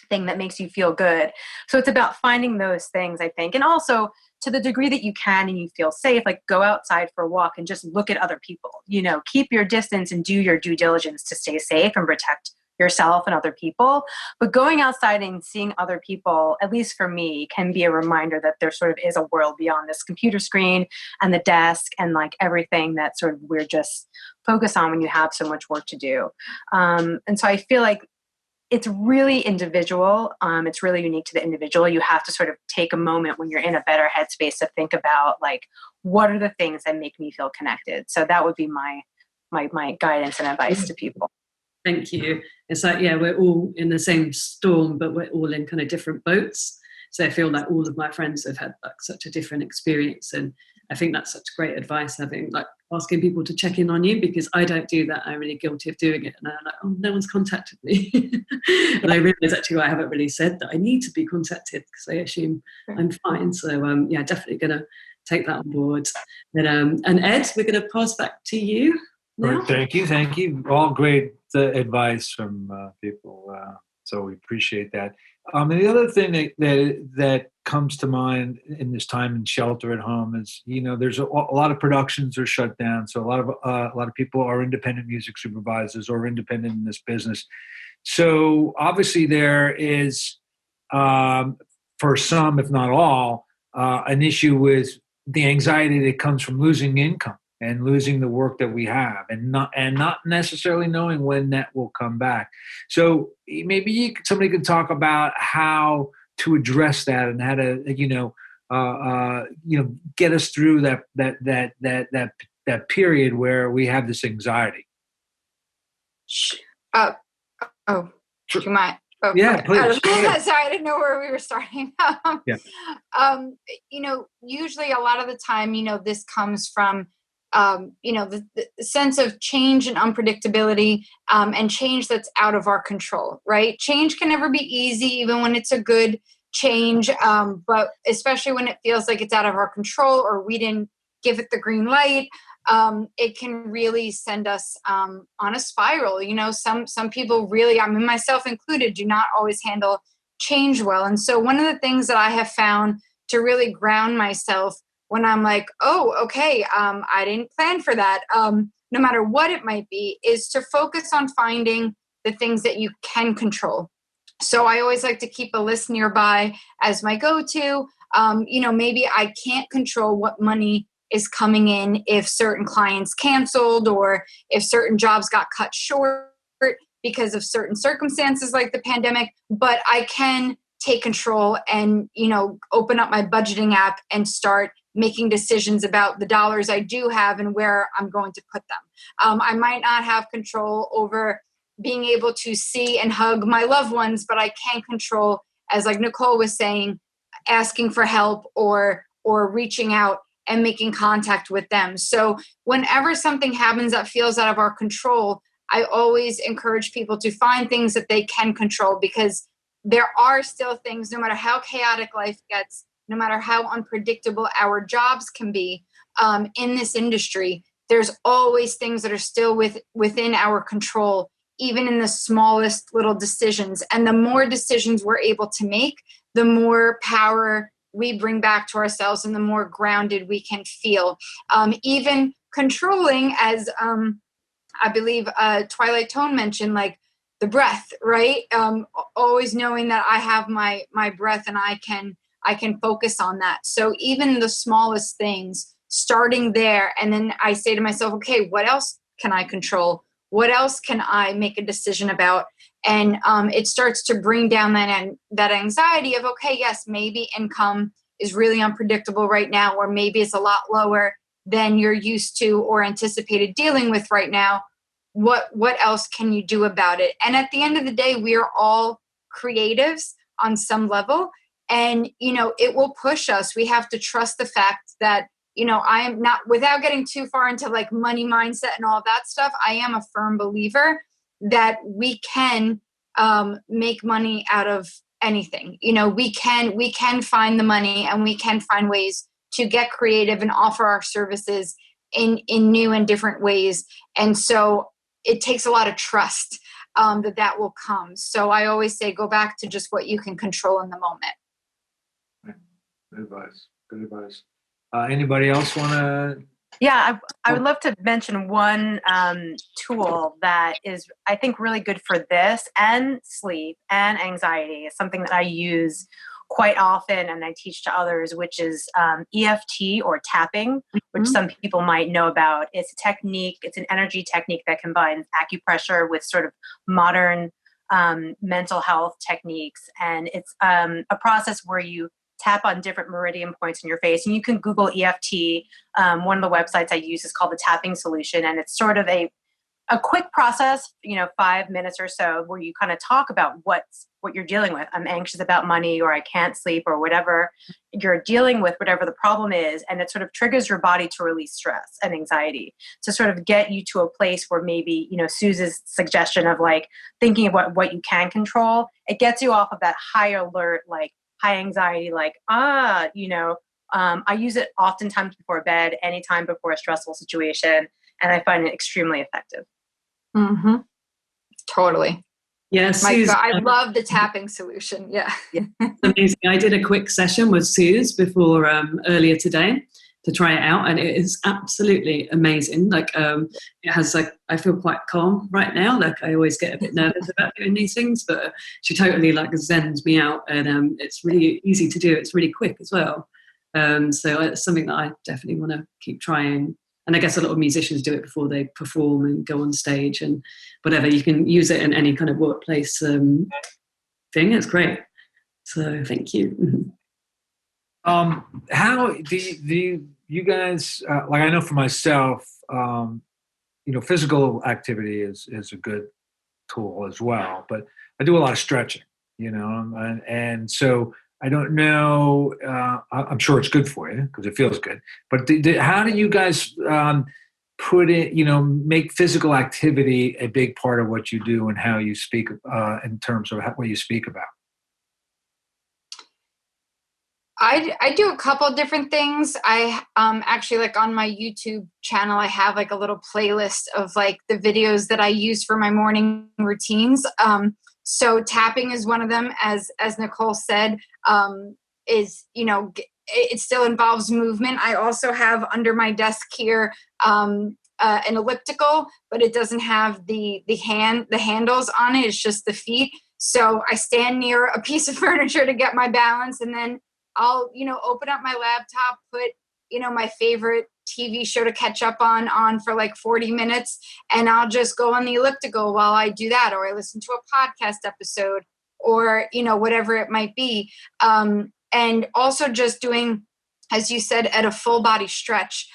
thing that makes you feel good. So it's about finding those things, I think. And also, to the degree that you can and you feel safe, like, go outside for a walk and just look at other people, keep your distance and do your due diligence to stay safe and protect yourself and other people. But going outside and seeing other people, at least for me, can be a reminder that there sort of is a world beyond this computer screen and the desk and like everything that sort of we're just focused on when you have so much work to do. And so I feel like it's really individual. It's really unique to the individual. You have to sort of take a moment when you're in a better headspace to think about like, what are the things that make me feel connected? So that would be my guidance and advice to people. Thank you. It's like, yeah, we're all in the same storm, but we're all in kind of different boats. So I feel like all of my friends have had like such a different experience. And I think that's such great advice, having like asking people to check in on you, because I don't do that. I'm really guilty of doing it. And I'm like, oh, no one's contacted me. And I realize actually I haven't really said that I need to be contacted, because I assume I'm fine. So yeah, definitely going to take that on board. And Ed, we're going to pass back to you now. Right, thank you. All great advice from people. So we appreciate that. And the other thing that comes to mind in this time in shelter at home is, there's a lot of productions are shut down. So a lot of people are independent music supervisors or independent in this business. So obviously there is, for some, if not all, an issue with the anxiety that comes from losing income and losing the work that we have, and not necessarily knowing when that will come back. So maybe somebody could talk about how to address that and how to get us through that period where we have this anxiety. Do you mind? Oh, yeah, please. Sorry, I didn't know where we were starting. Usually a lot of the time, this comes from the sense of change and unpredictability, and change that's out of our control, right? Change can never be easy, even when it's a good change, but especially when it feels like it's out of our control or we didn't give it the green light, it can really send us on a spiral. Some people really, myself included, do not always handle change well. And so one of the things that I have found to really ground myself when I'm like, oh, okay, I didn't plan for that, no matter what it might be, is to focus on finding the things that you can control. So I always like to keep a list nearby as my go-to. Maybe I can't control what money is coming in if certain clients canceled or if certain jobs got cut short because of certain circumstances like the pandemic, but I can take control and, open up my budgeting app and start making decisions about the dollars I do have and where I'm going to put them. I might not have control over being able to see and hug my loved ones, but I can control, as like NICOLE was saying, asking for help or reaching out and making contact with them. So whenever something happens that feels out of our control, I always encourage people to find things that they can control, because there are still things, no matter how chaotic life gets, no matter how unpredictable our jobs can be, in this industry, there's always things that are still within our control, even in the smallest little decisions. And the more decisions we're able to make, the more power we bring back to ourselves and the more grounded we can feel. Even controlling, as I believe Twilite Tone mentioned, like the breath, right? Always knowing that I have my breath and I can focus on that. So even the smallest things, starting there, and then I say to myself, okay, what else can I control? What else can I make a decision about? And it starts to bring down that anxiety of, okay, yes, maybe income is really unpredictable right now, or maybe it's a lot lower than you're used to or anticipated dealing with right now. What else can you do about it? And at the end of the day, we are all creatives on some level, and it will push us. We have to trust the fact that I am not, without getting too far into like money mindset and all that stuff, I am a firm believer that we can make money out of anything. We can find the money, and we can find ways to get creative and offer our services in new and different ways. And so it takes a lot of trust that will come. So I always say, go back to just what you can control in the moment. Good advice. Anybody else want to Yeah, I would love to mention one tool that is, I think, really good for this and sleep and anxiety. It's something that I use quite often and I teach to others, which is EFT or tapping, which some people might know about. It's a technique, it's an energy technique that combines acupressure with sort of modern mental health techniques. And it's a process where you tap on different meridian points in your face. And you can Google EFT. One of the websites I use is called the Tapping Solution. And it's sort of a quick process, 5 minutes or so, where you kind of talk about what you're dealing with. I'm anxious about money, or I can't sleep, or whatever you're dealing with, whatever the problem is. And it sort of triggers your body to release stress and anxiety to sort of get you to a place where maybe, Suze's suggestion of like thinking about what you can control, it gets you off of that high alert, like high anxiety, like, I use it oftentimes before bed, anytime before a stressful situation. And I find it extremely effective. Mm-hmm. Totally. Yeah, Suze, I love the tapping solution. Yeah. Amazing. I did a quick session with Suze before earlier today to try it out, and it is absolutely amazing. Like it has I feel quite calm right now. Like I always get a bit nervous about doing these things, but she totally zens me out, and it's really easy to do. It's really quick as well. So it's something that I definitely want to keep trying. And I guess a lot of musicians do it before they perform and go on stage and whatever. You can use it in any kind of workplace thing. It's great. So thank you. How do you guys, I know for myself, physical activity is a good tool as well, but I do a lot of stretching, and so I don't know, I'm sure it's good for you because it feels good, but how do you guys put it, make physical activity a big part of what you do and how you speak in terms of what you speak about? I do a couple of different things. I actually on my YouTube channel, I have a little playlist of the videos that I use for my morning routines. So tapping is one of them, as Nicole said, it still involves movement. I also have under my desk here an elliptical, but it doesn't have the handles on it. It's just the feet. So I stand near a piece of furniture to get my balance, and then I'll open up my laptop, put my favorite TV show to catch up on for 40 minutes. And I'll just go on the elliptical while I do that, or I listen to a podcast episode, or, whatever it might be. And also just doing, as you said, at a full body stretch.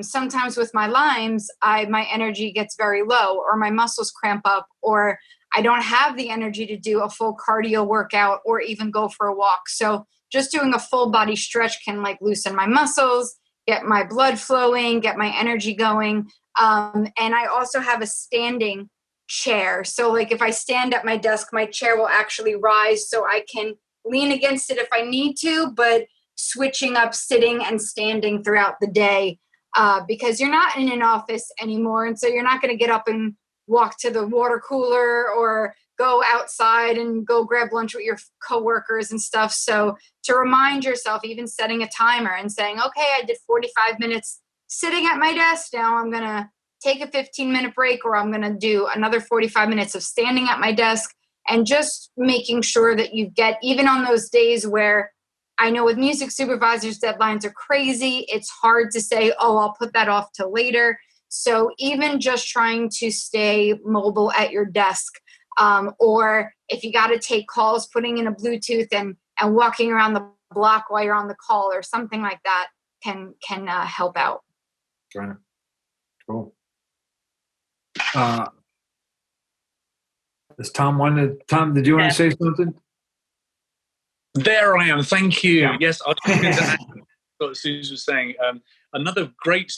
Sometimes with my Lymes, my energy gets very low, or my muscles cramp up, or I don't have the energy to do a full cardio workout or even go for a walk. So just doing a full body stretch can loosen my muscles, get my blood flowing, get my energy going. And I also have a standing chair. So if I stand at my desk, my chair will actually rise so I can lean against it if I need to, but switching up sitting and standing throughout the day, because you're not in an office anymore. And so you're not going to get up and walk to the water cooler or go outside and go grab lunch with your coworkers and stuff. So to remind yourself, even setting a timer and saying, okay, I did 45 minutes sitting at my desk. Now I'm going to take a 15-minute break, or I'm going to do another 45 minutes of standing at my desk, and just making sure that you get, even on those days where I know with music supervisors, deadlines are crazy. It's hard to say, oh, I'll put that off till later. So even just trying to stay mobile at your desk, or if you got to take calls, putting in a Bluetooth and walking around the block while you're on the call or something like that can help out. Right. Cool. Does Tom did you want to say something? There I am. Thank you. Yeah. Yes, I'll just get to add what Suze was saying. Another great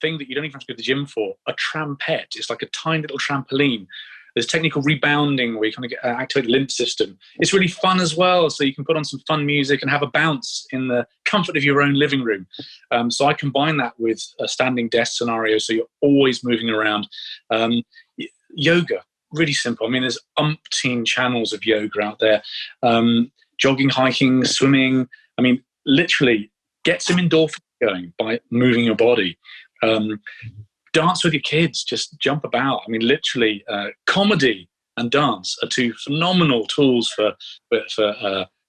thing that you don't even have to go to the gym for, a trampette. It's like a tiny little trampoline. There's technical rebounding where you kind of get activate the lymph system. It's really fun as well. So you can put on some fun music and have a bounce in the comfort of your own living room. So I combine that with a standing desk scenario. So you're always moving around. Yoga, really simple. I mean, there's umpteen channels of yoga out there. Jogging, hiking, swimming. I mean, literally get some endorphins going by moving your body. Dance with your kids, just jump about. I mean, literally, comedy and dance are two phenomenal tools for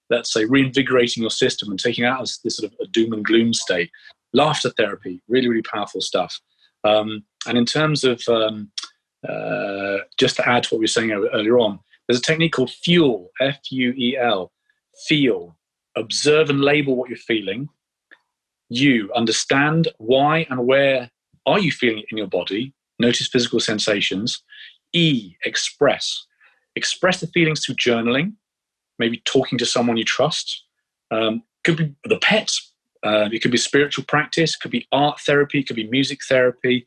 let's say, reinvigorating your system and taking out this sort of a doom and gloom state. Laughter therapy, really, really powerful stuff. And in terms of, just to add to what we were saying earlier on, there's a technique called FUEL, F-U-E-L, feel. Observe and label what you're feeling. You understand why and where are you feeling it in your body. Notice physical sensations. E, express. Express the feelings through journaling, maybe talking to someone you trust. Could be the pet. It could be spiritual practice. Could be art therapy. Could be music therapy.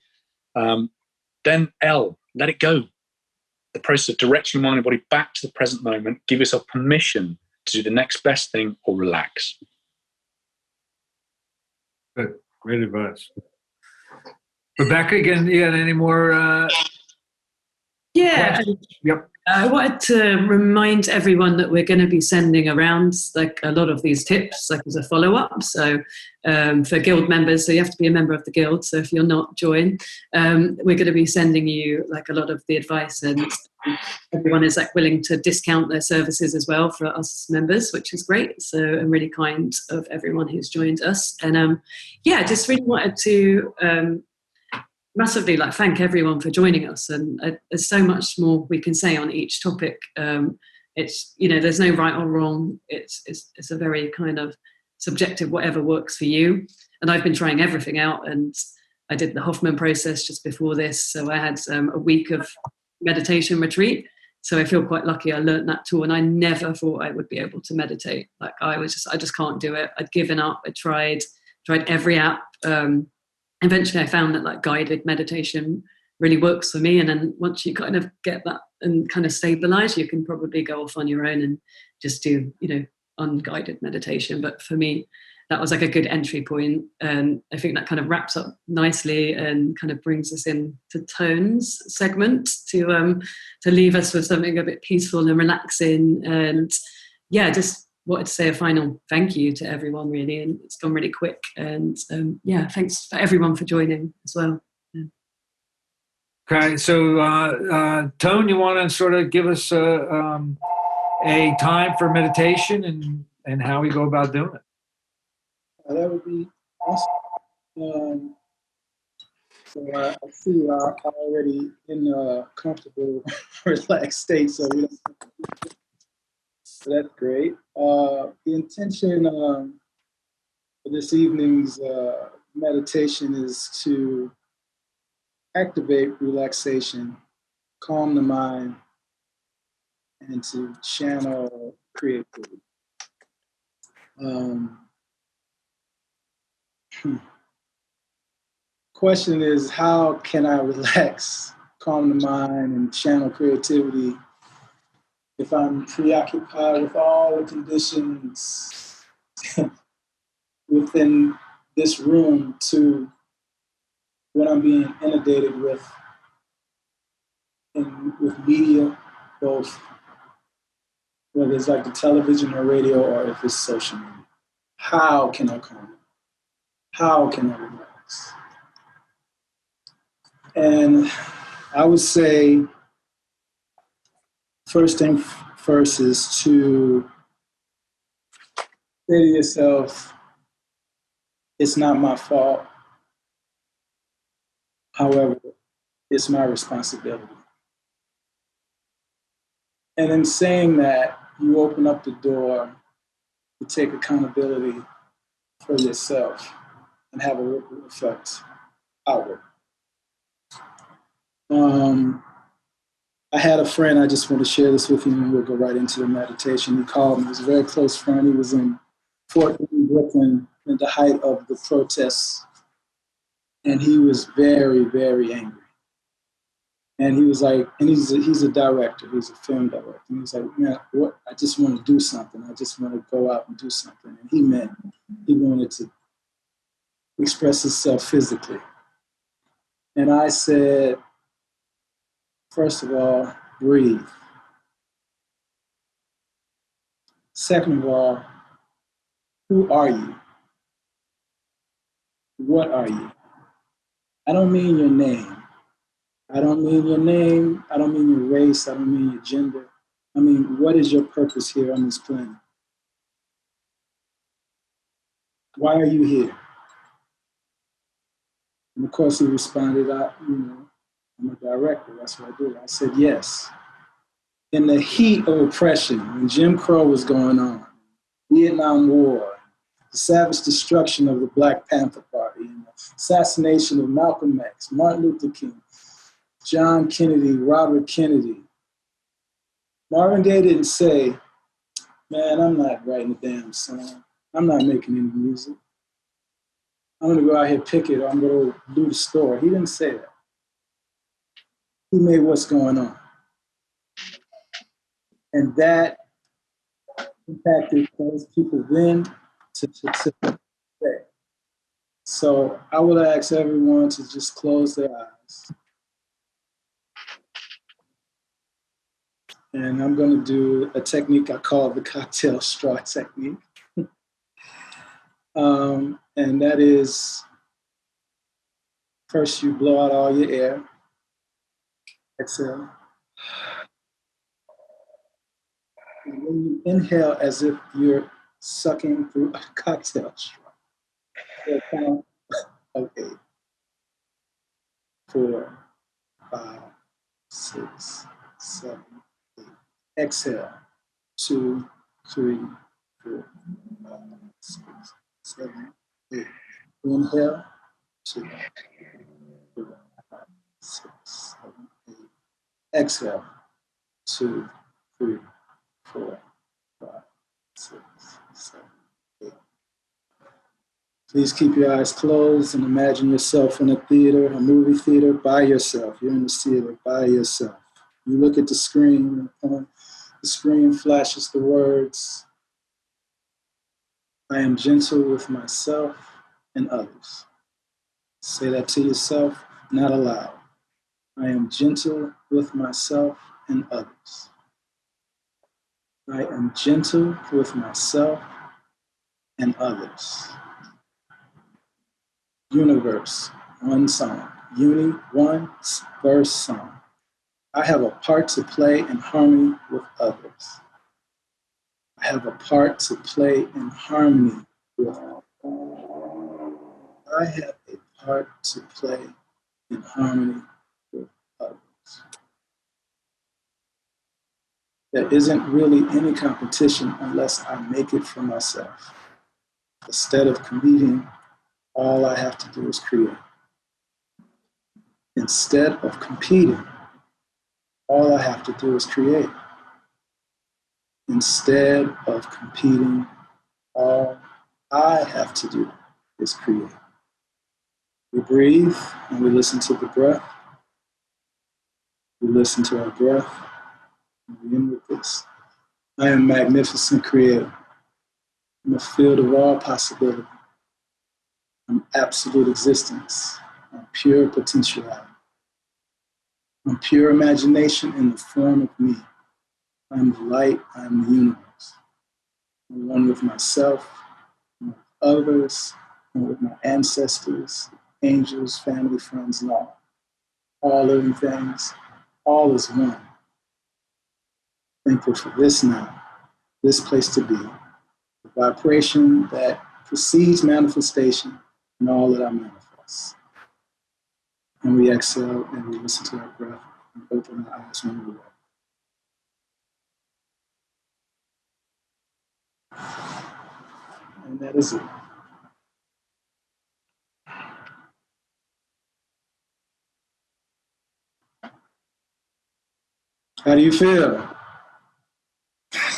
Then L, let it go. The process of directing your mind and body back to the present moment. Give yourself permission to do the next best thing or relax. Good. Great advice. Rebecca, again, you got any more? Yeah. Yep. I wanted to remind everyone that we're going to be sending around like a lot of these tips, like as a follow-up. So for guild members, so you have to be a member of the guild. So if you're not joined, we're going to be sending you like a lot of the advice, and everyone is like willing to discount their services as well for us members, which is great. So I'm really kind of everyone who's joined us. And yeah, just really wanted to massively like thank everyone for joining us, and there's so much more we can say on each topic. It's, you know, there's no right or wrong. It's a very kind of subjective, whatever works for you. And I've been trying everything out, and I did the Hoffman process just before this, so I had a week of meditation retreat. So I feel quite lucky I learned that tool, and I never thought I would be able to meditate. Like I just can't do it. I'd given up. I tried every app. Eventually I found that like guided meditation really works for me. And then once you kind of get that and kind of stabilize, you can probably go off on your own and just do, you know, unguided meditation. But for me, that was like a good entry point. And I think that kind of wraps up nicely and kind of brings us into Tone's segment to leave us with something a bit peaceful and relaxing. And yeah, just wanted to say a final thank you to everyone, really, and it's gone really quick. And yeah, thanks for everyone for joining as well. Yeah. Okay, so Tone, you want to sort of give us a time for meditation and how we go about doing it? That would be awesome. So I see you are already in a comfortable, relaxed state, so we don't. So that's great. The intention for this evening's meditation is to activate relaxation, calm the mind, and to channel creativity. Question is, how can I relax, calm the mind, and channel creativity if I'm preoccupied with all the conditions within this room to what I'm being inundated with, and with media, both whether it's like the television or radio or if it's social media? How can I calm it? How can I relax? And I would say, first thing first is to say to yourself, it's not my fault. However, it's my responsibility. And in saying that, you open up the door to take accountability for yourself and have a ripple effect outward. I had a friend, I just want to share this with you, and we'll go right into the meditation. He called me. He was a very close friend. He was in Fort Lee, Brooklyn, at the height of the protests, and he was very, very angry. And he was like, and he's a director. He's a film director. And he's like, man, what? I just want to do something. I just want to go out and do something. And he wanted to express himself physically. And I said, first of all, breathe. Second of all, who are you? What are you? I don't mean your name. I don't mean your name. I don't mean your race. I don't mean your gender. I mean, what is your purpose here on this planet? Why are you here? And of course, he responded, I'm a director. That's what I do. I said, yes. In the heat of oppression, when Jim Crow was going on, Vietnam War, the savage destruction of the Black Panther Party, and the assassination of Malcolm X, Martin Luther King, John Kennedy, Robert Kennedy. Marvin Gaye didn't say, man, I'm not writing a damn song. I'm not making any music. I'm going to go out here pick it, or I'm going to do the store. He didn't say that. He made what's going on. And that impacted those people then to today. So I would ask everyone to just close their eyes. And I'm going to do a technique I call the cocktail straw technique. And that is, first you blow out all your air. Exhale. And then you inhale as if you're sucking through a cocktail straw. So a count of 8, 4, 5, 6, 7, 8. Exhale. 2, 3, 4, 5, 6, 7, 8. Inhale. 2, 3, 5, 6, 7, 8. Exhale. 2, 3, 4, 5, 6, 7, 8. Please keep your eyes closed and imagine yourself in a theater, a movie theater, by yourself. You're in the theater by yourself. You look at the screen, and the screen flashes the words, I am gentle with myself and others. Say that to yourself, not aloud. I am gentle with myself and others. I am gentle with myself and others. Universe, one song. Uni, one verse song. I have a part to play in harmony with others. I have a part to play in harmony with others. I have a part to play in harmony with others. There isn't really any competition unless I make it for myself. Instead of competing, all I have to do is create. Instead of competing, all I have to do is create. Instead of competing, all I have to do is create. We breathe and we listen to the breath. We listen to our breath. And we end with this. I am magnificent creator. I'm a field of all possibility. I'm absolute existence. I'm pure potentiality. I'm pure imagination in the form of me. I'm the light, I'm the universe. I'm one with myself, and with others, and with my ancestors, angels, family, friends, and all. All living things, all is one. Thankful for this now, this place to be. The vibration that precedes manifestation and all that I manifest. And we exhale and we listen to our breath and open our eyes when we're ready. And that is it. How do you feel?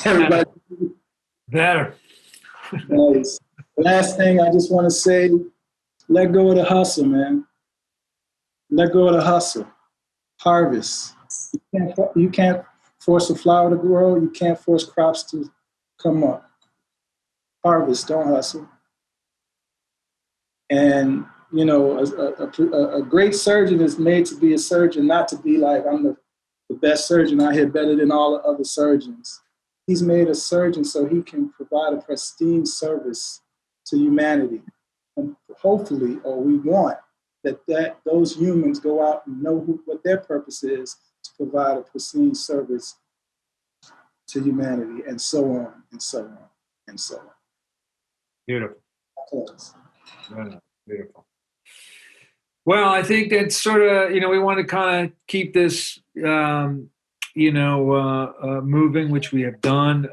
Everybody? Better. Nice. Last thing I just want to say, let go of the hustle, man. Let go of the hustle. Harvest. You can't force a flower to grow. You can't force crops to come up. Harvest, don't hustle. And, you know, a great surgeon is made to be a surgeon, not to be like, I'm the best surgeon out here, better than all the other surgeons. He's made a surgeon so he can provide a pristine service to humanity. And hopefully, or we want, that those humans go out and know what their purpose is to provide a pristine service to humanity, and so on and so on and so on. Beautiful. Close. Yeah, beautiful. Well, I think that's sort of, we want to kind of keep this, moving, which we have done.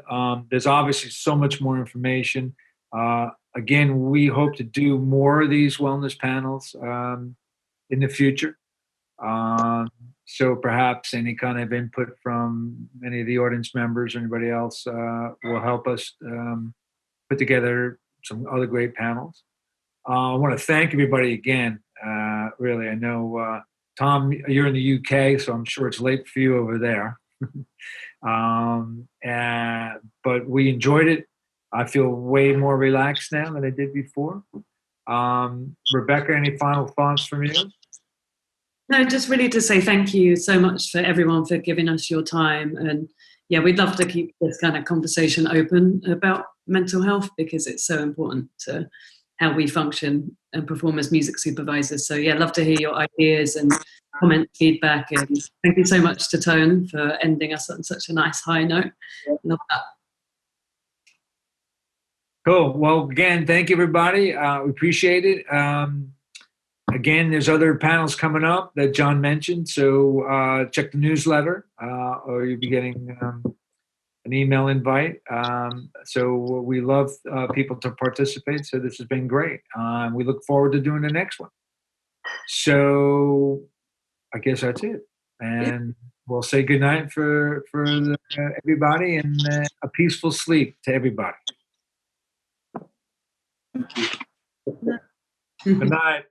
There's obviously so much more information. Again, we hope to do more of these wellness panels in the future. So perhaps any kind of input from any of the audience members or anybody else will help us put together some other great panels. I want to thank everybody again. Really, I know, Tom, you're in the UK, so I'm sure it's late for you over there. But we enjoyed it. I feel way more relaxed now than I did before. Rebecca, any final thoughts from you? No, just really to say thank you so much for everyone for giving us your time. And yeah, we'd love to keep this kind of conversation open about mental health because it's so important to how we function and perform as music supervisors. So yeah, love to hear your ideas and comment, feedback. And thank you so much to Tone for ending us on such a nice high note. Love that. Cool. Well, again, thank you, everybody. We appreciate it. Again, there's other panels coming up that John mentioned, so check the newsletter or you'll be getting an email invite. So we love people to participate, so this has been great. We look forward to doing the next one. So I guess that's it. And we'll say goodnight for everybody and a peaceful sleep to everybody. Good night.